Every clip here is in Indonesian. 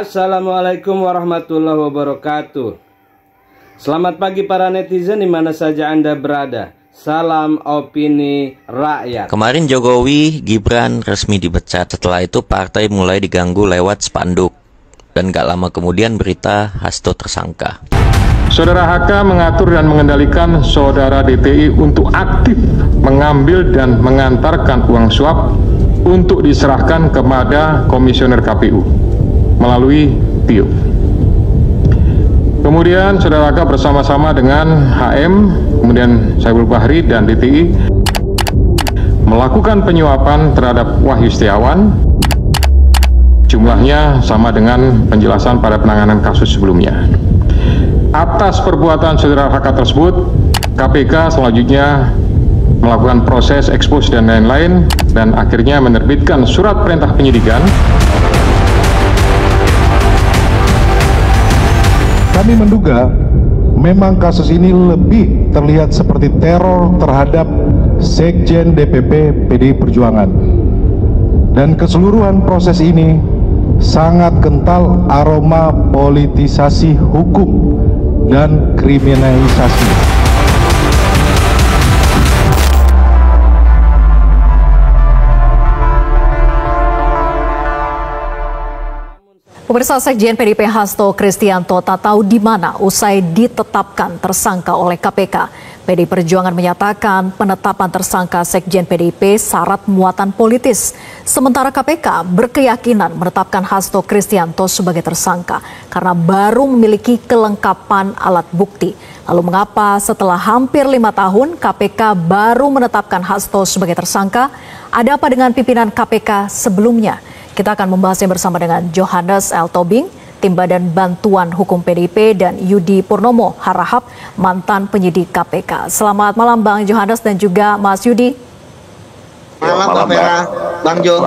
Assalamualaikum warahmatullahi wabarakatuh. Selamat pagi para netizen di mana saja Anda berada. Salam opini rakyat. Kemarin Jokowi, Gibran resmi dipecat. Setelah itu partai mulai diganggu lewat spanduk. Dan gak lama kemudian berita Hasto tersangka. Saudara HK mengatur dan mengendalikan saudara DTI untuk aktif mengambil dan mengantarkan uang suap untuk diserahkan kepada komisioner KPU melalui Tio. Kemudian saudara HK bersama-sama dengan HM, kemudian Saiful Bahri dan DTI melakukan penyuapan terhadap Wahyu Setiawan. Jumlahnya sama dengan penjelasan pada penanganan kasus sebelumnya. Atas perbuatan saudara HK tersebut, KPK selanjutnya melakukan proses ekspos dan lain-lain dan akhirnya menerbitkan surat perintah penyidikan. Kami menduga memang kasus ini lebih terlihat seperti teror terhadap Sekjen DPP PDI Perjuangan. Dan keseluruhan proses ini sangat kental aroma politisasi hukum dan kriminalisasi. Pemirsa, Sekjen PDIP Hasto Kristianto tak tahu di mana usai ditetapkan tersangka oleh KPK. PDI Perjuangan menyatakan penetapan tersangka Sekjen PDIP syarat muatan politis. Sementara KPK berkeyakinan menetapkan Hasto Kristianto sebagai tersangka karena baru memiliki kelengkapan alat bukti. Lalu mengapa setelah hampir 5 tahun KPK baru menetapkan Hasto sebagai tersangka? Ada apa dengan pimpinan KPK sebelumnya? Kita akan membahasnya bersama dengan Johannes L. Tobing, Tim Badan Bantuan Hukum PDIP, dan Yudi Purnomo Harahap, mantan penyidik KPK. Selamat malam Bang Johannes dan juga Mas Yudi. Malam Mbak Vera, Bang Jo.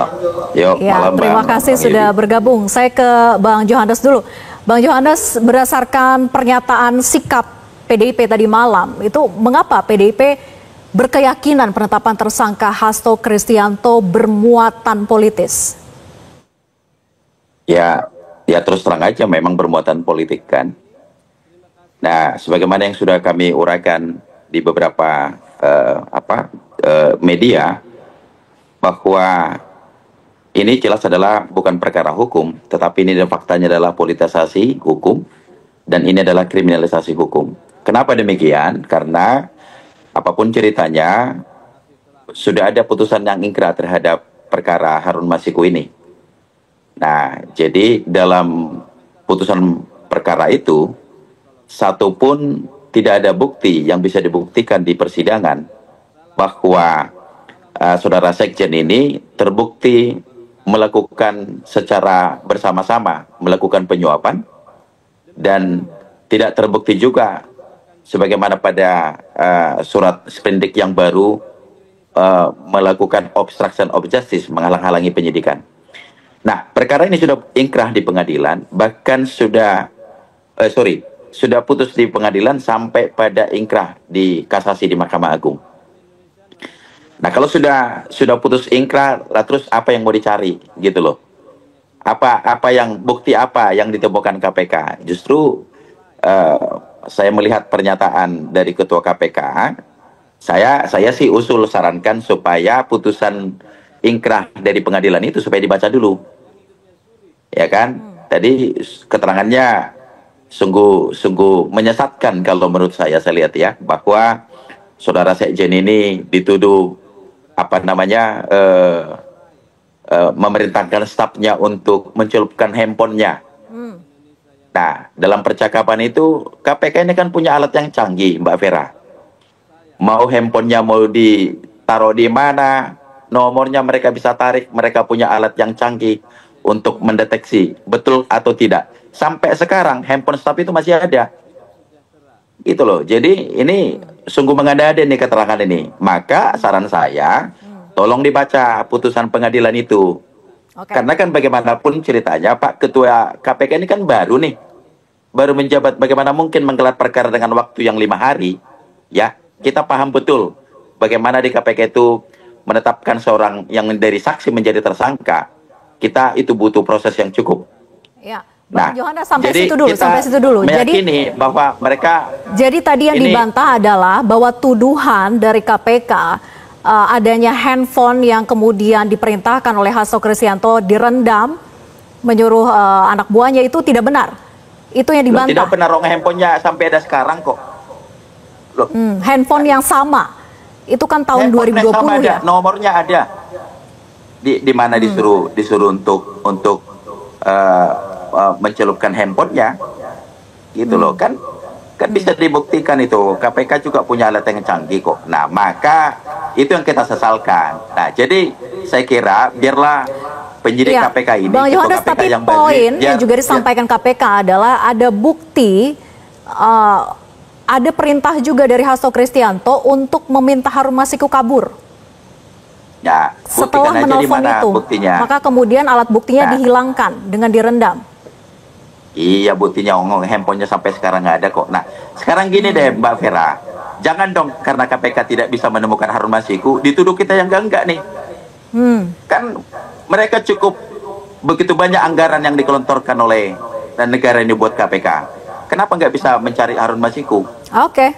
Ya, terima kasih sudah bergabung. Saya ke Bang Johannes dulu. Bang Johannes, berdasarkan pernyataan sikap PDIP tadi malam, itu mengapa PDIP berkeyakinan penetapan tersangka Hasto Kristianto bermuatan politis? Ya terus terang aja memang bermuatan politik kan. Nah, sebagaimana yang sudah kami uraikan di beberapa media, bahwa ini jelas adalah bukan perkara hukum, tetapi ini faktanya adalah politisasi hukum dan ini adalah kriminalisasi hukum. Kenapa demikian? Karena apapun ceritanya sudah ada putusan yang ingkrah terhadap perkara Harun Masiku ini. Nah, jadi dalam putusan perkara itu, satupun tidak ada bukti yang bisa dibuktikan di persidangan bahwa saudara Sekjen ini terbukti melakukan secara bersama-sama, melakukan penyuapan, dan tidak terbukti juga sebagaimana pada surat sprindik yang baru melakukan obstruction of justice, menghalang-halangi penyidikan. Nah, perkara ini sudah ingkrah di pengadilan, bahkan sudah putus di pengadilan sampai pada ingkrah di kasasi di Mahkamah Agung. Nah, kalau sudah putus ingkrah, terus apa yang mau dicari gitu loh? Bukti apa yang ditemukan KPK? Justru saya melihat pernyataan dari Ketua KPK, saya sih sarankan supaya putusan ingkrah dari pengadilan itu supaya dibaca dulu. Ya kan? Tadi keterangannya sungguh menyesatkan kalau menurut saya lihat ya, bahwa saudara Sekjen ini dituduh memerintahkan stafnya untuk mencelupkan handphonenya. Nah, dalam percakapan itu KPK ini kan punya alat yang canggih, Mbak Vera. Mau handphonenya mau ditaruh di mana, nomornya mereka bisa tarik, mereka punya alat yang canggih untuk mendeteksi betul atau tidak. Sampai sekarang handphone staf itu masih ada. Gitu loh. Jadi ini sungguh mengada-ada nih keterangan ini. Maka saran saya, tolong dibaca putusan pengadilan itu. Karena kan bagaimanapun ceritanya Pak Ketua KPK ini kan baru nih. Baru menjabat, bagaimana mungkin menggelar perkara dengan waktu yang 5 hari. Ya, kita paham betul bagaimana di KPK itu menetapkan seorang yang dari saksi menjadi tersangka. Kita itu butuh proses yang cukup. Ya, Bang Johannes, sampai situ dulu. Meyakini bahwa mereka. Jadi tadi yang dibantah adalah bahwa tuduhan dari KPK adanya handphone yang kemudian diperintahkan oleh Hasto Kristianto direndam, menyuruh anak buahnya, itu tidak benar. Itu yang dibantah. Tidak benar, handphonenya sampai ada sekarang kok. Handphone yang sama, itu kan tahun 2020 ya. Nomornya ada. Di mana disuruh untuk mencelupkan handphonenya, gitu loh, kan bisa dibuktikan itu. KPK juga punya alat yang canggih kok. Nah, maka itu yang kita sesalkan. Nah, jadi saya kira biarlah penyidik KPK ini, Bang Johannes, tapi poin yang juga disampaikan KPK adalah ada bukti, ada perintah juga dari Hasto Kristianto untuk meminta Harun Masiku kabur. Ya, setelah menelpon itu, buktinya. Maka kemudian alat buktinya dihilangkan dengan direndam. Iya, buktinya handphonenya sampai sekarang nggak ada kok. Nah, sekarang gini deh Mbak Vera, jangan dong karena KPK tidak bisa menemukan Harun Masiku, dituduh kita yang enggak nih. Kan mereka cukup begitu banyak anggaran yang dikelontorkan oleh dan negara ini buat KPK. Kenapa nggak bisa mencari Harun Masiku? Oke,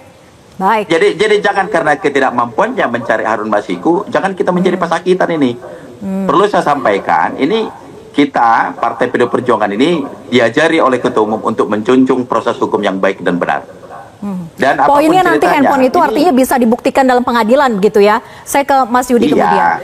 baik. Jadi jangan karena ketidakmampuannya mencari Harun Masiku, jangan kita menjadi pesakitan ini. Perlu saya sampaikan, ini kita Partai PDI Perjuangan ini diajari oleh Ketua Umum untuk menjunjung proses hukum yang baik dan benar. Dan poinnya nanti handphone itu artinya bisa dibuktikan dalam pengadilan gitu ya. Saya ke Mas Yudi kemudian.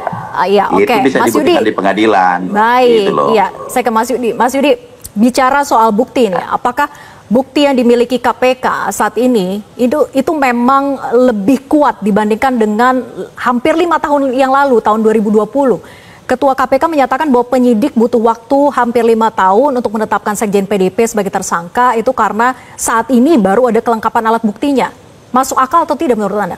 Iya, oke. Itu bisa dibuktikan di pengadilan. Baik, gitu iya. Saya ke Mas Yudi. Mas Yudi, bicara soal bukti ini, apakah bukti yang dimiliki KPK saat ini itu memang lebih kuat dibandingkan dengan hampir 5 tahun yang lalu, tahun 2020? Ketua KPK menyatakan bahwa penyidik butuh waktu hampir 5 tahun untuk menetapkan Sekjen PDIP sebagai tersangka, itu karena saat ini baru ada kelengkapan alat buktinya. Masuk akal atau tidak menurut Anda?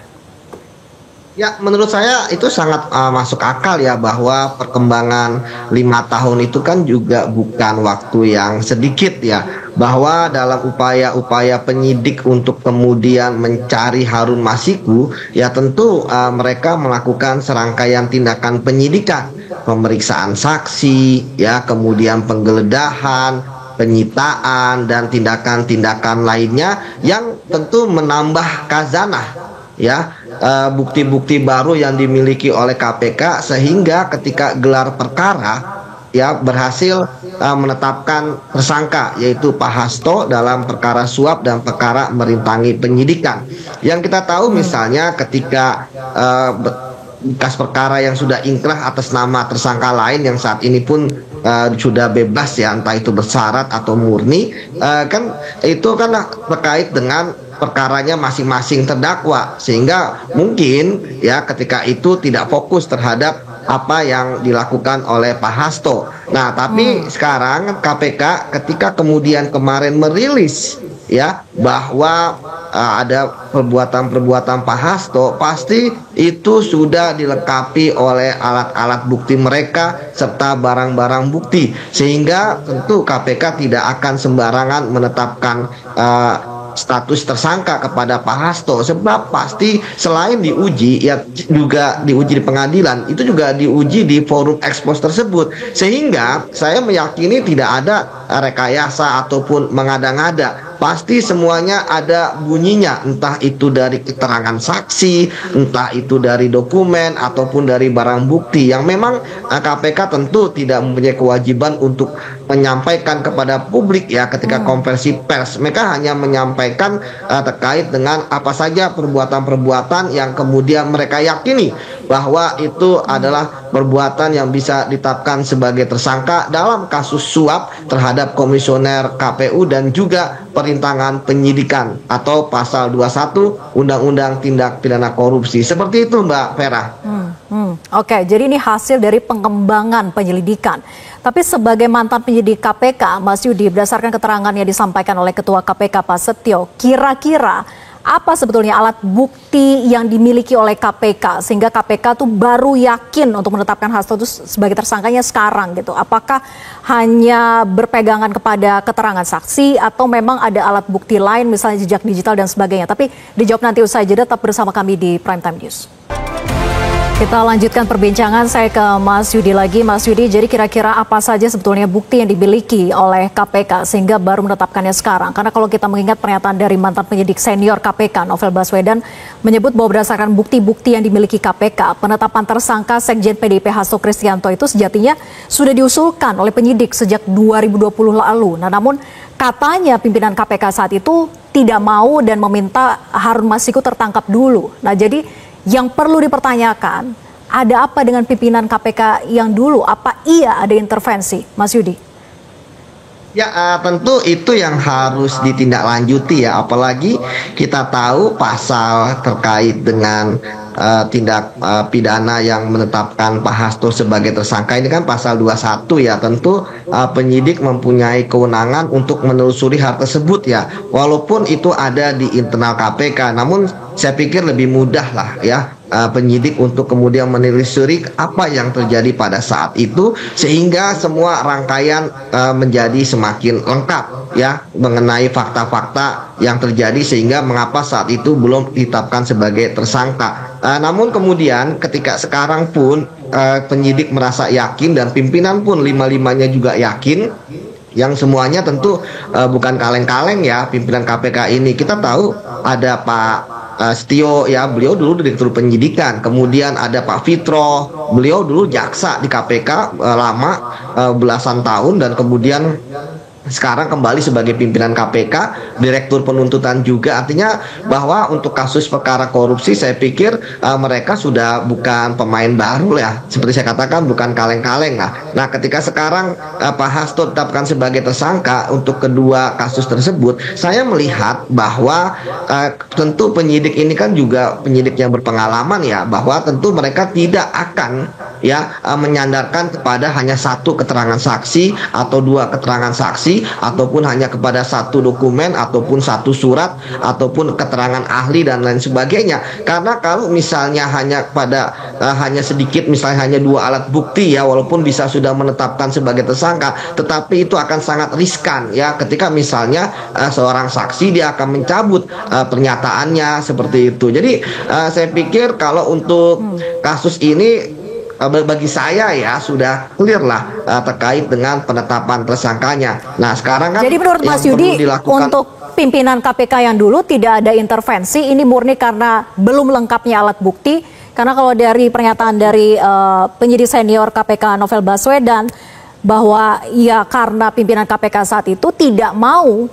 Ya, menurut saya itu sangat masuk akal ya, bahwa perkembangan 5 tahun itu kan juga bukan waktu yang sedikit ya, bahwa dalam upaya-upaya penyidik untuk kemudian mencari Harun Masiku, ya tentu mereka melakukan serangkaian tindakan penyidikan, pemeriksaan saksi, ya kemudian penggeledahan, penyitaan, dan tindakan-tindakan lainnya yang tentu menambah khazanah ya, bukti-bukti baru yang dimiliki oleh KPK, sehingga ketika gelar perkara ya berhasil menetapkan tersangka, yaitu Pak Hasto dalam perkara suap dan perkara merintangi penyidikan. Yang kita tahu misalnya ketika bekas perkara yang sudah ingkrah atas nama tersangka lain yang saat ini pun sudah bebas ya, entah itu bersyarat atau murni, kan itu kan terkait dengan perkaranya masing-masing terdakwa, sehingga mungkin ya ketika itu tidak fokus terhadap apa yang dilakukan oleh Pak Hasto. Nah, tapi sekarang KPK ketika kemudian kemarin merilis ya bahwa ada perbuatan-perbuatan Pak Hasto, pasti itu sudah dilengkapi oleh alat-alat bukti mereka serta barang-barang bukti, sehingga tentu KPK tidak akan sembarangan menetapkan status tersangka kepada Pak Hasto, sebab pasti selain diuji ya juga diuji di pengadilan, itu juga diuji di forum ekspos tersebut, sehingga saya meyakini tidak ada rekayasa ataupun mengada-ngada. Pasti semuanya ada bunyinya, entah itu dari keterangan saksi, entah itu dari dokumen ataupun dari barang bukti yang memang KPK tentu tidak mempunyai kewajiban untuk menyampaikan kepada publik ya ketika konversi pers. Mereka hanya menyampaikan terkait dengan apa saja perbuatan-perbuatan yang kemudian mereka yakini bahwa itu adalah perbuatan yang bisa ditetapkan sebagai tersangka dalam kasus suap terhadap komisioner KPU dan juga perintangan penyidikan atau pasal 21 Undang-Undang Tindak Pidana Korupsi. Seperti itu Mbak Vera. Oke, jadi ini hasil dari pengembangan penyelidikan. Tapi sebagai mantan penyidik KPK, Mas Yudi, berdasarkan keterangan yang disampaikan oleh Ketua KPK Pak Setio, kira-kira apa sebetulnya alat bukti yang dimiliki oleh KPK sehingga KPK tuh baru yakin untuk menetapkan Hasto itu sebagai tersangkanya sekarang gitu? Apakah hanya berpegangan kepada keterangan saksi atau memang ada alat bukti lain misalnya jejak digital dan sebagainya? Tapi dijawab nanti usai jeda, tetap bersama kami di Prime Time News. Kita lanjutkan perbincangan, saya ke Mas Yudi lagi. Mas Yudi, jadi kira-kira apa saja sebetulnya bukti yang dimiliki oleh KPK sehingga baru menetapkannya sekarang? Karena kalau kita mengingat pernyataan dari mantan penyidik senior KPK, Novel Baswedan, menyebut bahwa berdasarkan bukti-bukti yang dimiliki KPK, penetapan tersangka Sekjen PDIP Hasto Kristianto itu sejatinya sudah diusulkan oleh penyidik sejak 2020 lalu. Nah, namun katanya pimpinan KPK saat itu tidak mau dan meminta Harun Masiku tertangkap dulu. Nah, jadi yang perlu dipertanyakan, ada apa dengan pimpinan KPK yang dulu? Apa iya ada intervensi, Mas Yudi? Ya, tentu itu yang harus ditindaklanjuti ya, apalagi kita tahu pasal terkait dengan tindak pidana yang menetapkan Pak Hasto sebagai tersangka ini kan pasal 21 ya. Tentu penyidik mempunyai kewenangan untuk menelusuri hal tersebut ya, walaupun itu ada di internal KPK. Namun saya pikir lebih mudah lah ya penyidik untuk kemudian menelusuri apa yang terjadi pada saat itu, sehingga semua rangkaian menjadi semakin lengkap ya mengenai fakta-fakta yang terjadi sehingga mengapa saat itu belum ditetapkan sebagai tersangka. Namun kemudian ketika sekarang pun penyidik merasa yakin dan pimpinan pun lima-limanya juga yakin, yang semuanya tentu bukan kaleng-kaleng ya pimpinan KPK ini. Kita tahu ada Pak Setio ya, beliau dulu direktur penyidikan. Kemudian ada Pak Fitro, beliau dulu jaksa di KPK lama belasan tahun, dan kemudian sekarang kembali sebagai pimpinan KPK, direktur penuntutan juga. Artinya bahwa untuk kasus perkara korupsi saya pikir mereka sudah bukan pemain baru ya, seperti saya katakan bukan kaleng-kaleng lah. Nah, ketika sekarang Pak Hasto ditetapkan sebagai tersangka untuk kedua kasus tersebut, saya melihat bahwa tentu penyidik ini kan juga penyidik yang berpengalaman ya, bahwa tentu mereka tidak akan ya menyandarkan kepada hanya satu keterangan saksi atau dua keterangan saksi, ataupun hanya kepada satu dokumen ataupun satu surat ataupun keterangan ahli dan lain sebagainya. Karena kalau misalnya hanya pada hanya sedikit, misalnya hanya dua alat bukti ya, walaupun bisa sudah menetapkan sebagai tersangka, tetapi itu akan sangat riskan ya ketika misalnya seorang saksi dia akan mencabut pernyataannya seperti itu. Jadi saya pikir kalau untuk kasus ini bagi saya ya sudah clear lah terkait dengan penetapan tersangkanya. Nah, sekarang kan jadi menurut Mas Yudi untuk pimpinan KPK yang dulu tidak ada intervensi, ini murni karena belum lengkapnya alat bukti. Karena kalau dari pernyataan dari penyidik senior KPK Novel Baswedan bahwa ya karena pimpinan KPK saat itu tidak mau.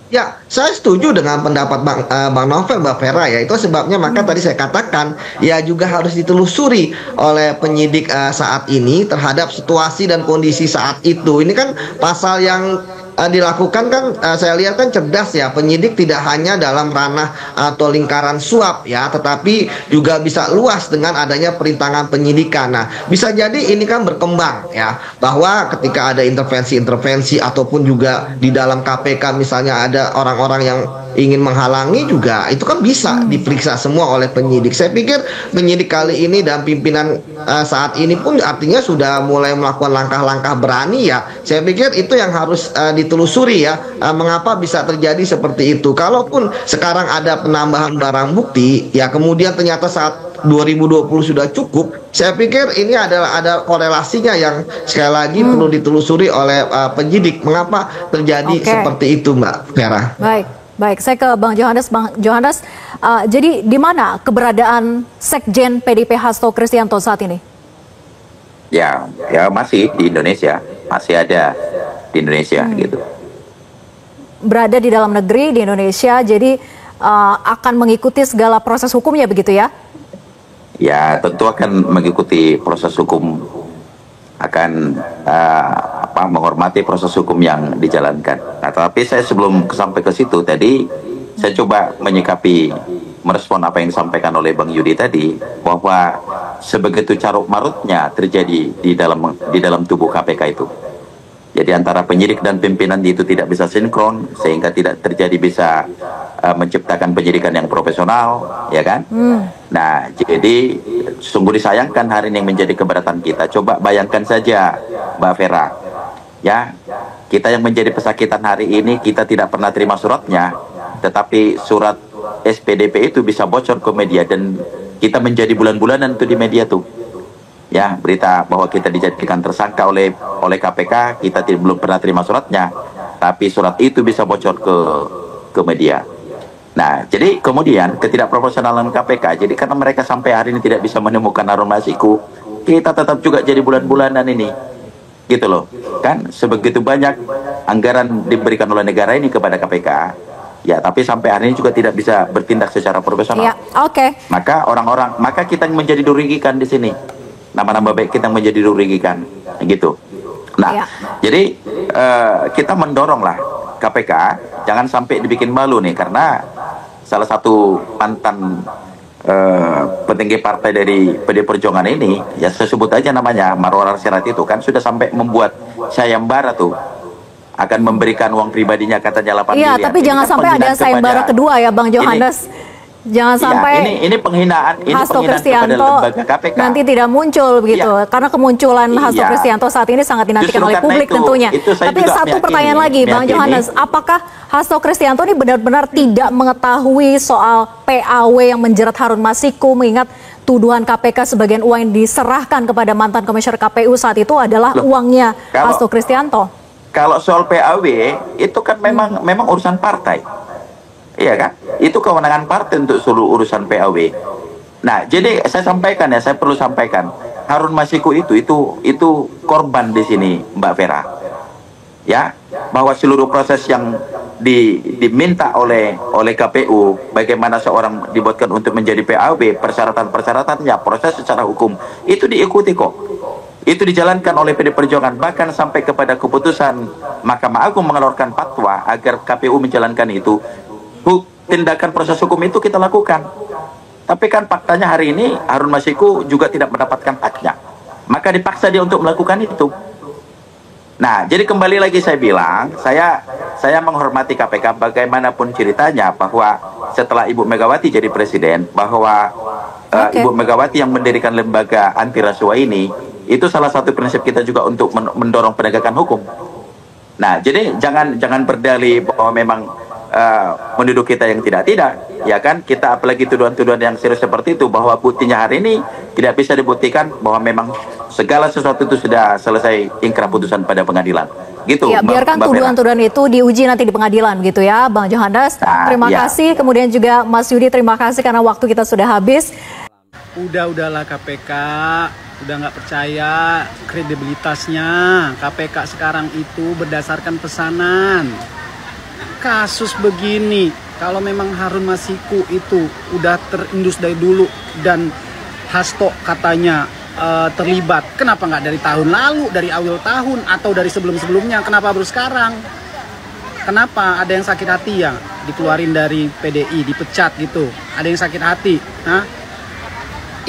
Ya, saya setuju dengan pendapat Bang Novel, Mbak Vera ya. Itu sebabnya maka tadi saya katakan ya juga harus ditelusuri oleh penyidik saat ini terhadap situasi dan kondisi saat itu. Ini kan pasal yang dilakukan kan saya lihat kan cerdas ya, penyidik tidak hanya dalam ranah atau lingkaran suap ya, tetapi juga bisa luas dengan adanya perintangan penyidikan. Nah, bisa jadi ini kan berkembang ya, bahwa ketika ada intervensi-intervensi ataupun juga di dalam KPK misalnya ada orang-orang yang ingin menghalangi juga, itu kan bisa diperiksa semua oleh penyidik. Saya pikir penyidik kali ini dan pimpinan saat ini pun artinya sudah mulai melakukan langkah-langkah berani ya. Saya pikir itu yang harus ditelusuri ya, mengapa bisa terjadi seperti itu. Kalaupun sekarang ada penambahan barang bukti ya, kemudian ternyata saat 2020 sudah cukup, saya pikir ini adalah ada korelasinya yang sekali lagi perlu ditelusuri oleh penyidik, mengapa terjadi seperti itu, Mbak Vera. Baik, saya ke Bang Johannes. Bang Johannes, jadi di mana keberadaan Sekjen PDIP Hasto Kristianto saat ini? Ya masih di Indonesia, masih ada di Indonesia gitu. Berada di dalam negeri di Indonesia, jadi akan mengikuti segala proses hukumnya begitu ya? Ya, tentu akan mengikuti proses hukum, akan menghormati proses hukum yang dijalankan. Nah, tapi saya sebelum sampai ke situ tadi, saya coba menyikapi, merespon apa yang disampaikan oleh Bang Yudi tadi, bahwa sebegitu carut marutnya terjadi di dalam tubuh KPK itu. Jadi antara penyidik dan pimpinan itu tidak bisa sinkron, sehingga tidak terjadi bisa menciptakan penyidikan yang profesional, ya kan? Nah, jadi sungguh disayangkan hari ini menjadi keberatan kita. Coba bayangkan saja, Mbak Vera, ya, kita yang menjadi pesakitan hari ini, kita tidak pernah terima suratnya, tetapi surat SPDP itu bisa bocor ke media dan kita menjadi bulan-bulanan tuh di media tuh. Ya, berita bahwa kita dijadikan tersangka oleh KPK, kita belum pernah terima suratnya, tapi surat itu bisa bocor ke media. Nah, jadi kemudian ketidakprofesionalan KPK, jadi karena mereka sampai hari ini tidak bisa menemukan Harun Masiku, kita tetap juga jadi bulan-bulanan ini. Gitu loh. Kan sebegitu banyak anggaran diberikan oleh negara ini kepada KPK. Ya, tapi sampai hari ini juga tidak bisa bertindak secara profesional. Ya, oke. Maka kita menjadi dirugikan di sini. Nama-nama baik kita menjadi dirugikan, gitu. Nah, jadi kita mendoronglah KPK jangan sampai dibikin malu nih, karena salah satu mantan petinggi partai dari PD Perjuangan ini, ya saya sebut aja namanya, Marwar Sirait itu kan sudah sampai membuat sayembara tuh, akan memberikan uang pribadinya katanya 8 miliar. Iya, tapi jangan sampai ada sayembara kedua ya Bang Johannes. Jangan sampai ini penghinaan, Hasto Kristianto lembaga KPK nanti tidak muncul begitu, karena kemunculan Hasto Kristianto saat ini sangat dinantikan oleh publik tentunya. Tapi satu pertanyaan lagi Bang Johannes, apakah Hasto Kristianto ini benar-benar tidak mengetahui soal PAW yang menjerat Harun Masiku, mengingat tuduhan KPK sebagian uang yang diserahkan kepada mantan komisioner KPU saat itu adalah uangnya Hasto Kristianto? Kalau soal PAW itu kan memang urusan partai. Iya kan? Itu kewenangan partai untuk seluruh urusan PAW. Nah, jadi saya perlu sampaikan, Harun Masiku itu korban di sini, Mbak Vera. Ya, bahwa seluruh proses yang diminta oleh KPU, bagaimana seorang dibuatkan untuk menjadi PAW, persyaratan-persyaratannya, proses secara hukum itu diikuti kok. Itu dijalankan oleh PD Perjuangan, bahkan sampai kepada keputusan Mahkamah Agung mengeluarkan fatwa agar KPU menjalankan itu. Tindakan proses hukum itu kita lakukan. Tapi kan faktanya hari ini Harun Masiku juga tidak mendapatkan haknya, maka dipaksa dia untuk melakukan itu. Nah, jadi kembali lagi saya bilang, saya menghormati KPK bagaimanapun ceritanya, bahwa setelah Ibu Megawati jadi presiden, bahwa Ibu Megawati yang mendirikan lembaga anti rasuah ini, itu salah satu prinsip kita juga untuk mendorong penegakan hukum. Nah, jadi jangan berdalih bahwa memang menduduh kita yang tidak, ya kan? Kita apalagi tuduhan-tuduhan yang serius seperti itu, bahwa buktinya hari ini tidak bisa dibuktikan bahwa memang segala sesuatu itu sudah selesai ingkrah putusan pada pengadilan. Gitu. Ya, biarkan tuduhan-tuduhan itu diuji nanti di pengadilan gitu ya, Bang Johannes. Terima kasih. Kemudian juga Mas Yudi, terima kasih karena waktu kita sudah habis. Udahlah KPK, udah nggak percaya kredibilitasnya. KPK sekarang itu berdasarkan pesanan. Kasus begini, kalau memang Harun Masiku itu udah terindus dari dulu dan Hasto katanya terlibat, kenapa nggak dari tahun lalu, dari awal tahun, atau dari sebelum-sebelumnya? Kenapa baru sekarang? Kenapa ada yang sakit hati ya dikeluarin dari PDI, dipecat gitu? Ada yang sakit hati? Nah,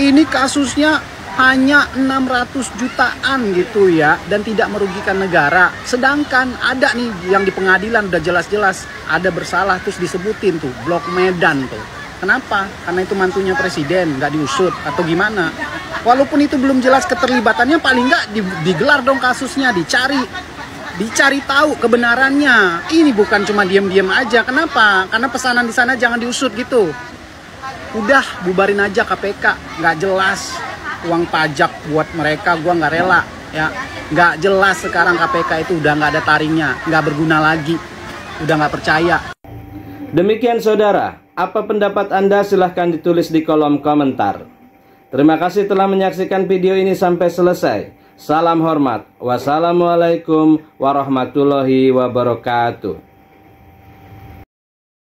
ini kasusnya hanya 600 jutaan gitu ya, dan tidak merugikan negara. Sedangkan ada nih yang di pengadilan udah jelas-jelas ada bersalah, terus disebutin tuh Blok Medan tuh. Kenapa? Karena itu mantunya presiden, nggak diusut atau gimana? Walaupun itu belum jelas keterlibatannya, paling nggak digelar dong kasusnya, dicari tahu kebenarannya. Ini bukan cuma diam-diam aja. Kenapa? Karena pesanan di sana jangan diusut gitu. Udah bubarin aja KPK, nggak jelas. Uang pajak buat mereka gua nggak rela ya, nggak jelas. Sekarang KPK itu udah nggak ada taringnya, nggak berguna lagi, udah nggak percaya. Demikian saudara, apa pendapat Anda? Silahkan ditulis di kolom komentar. Terima kasih telah menyaksikan video ini sampai selesai. Salam hormat. Wassalamualaikum warahmatullahi wabarakatuh.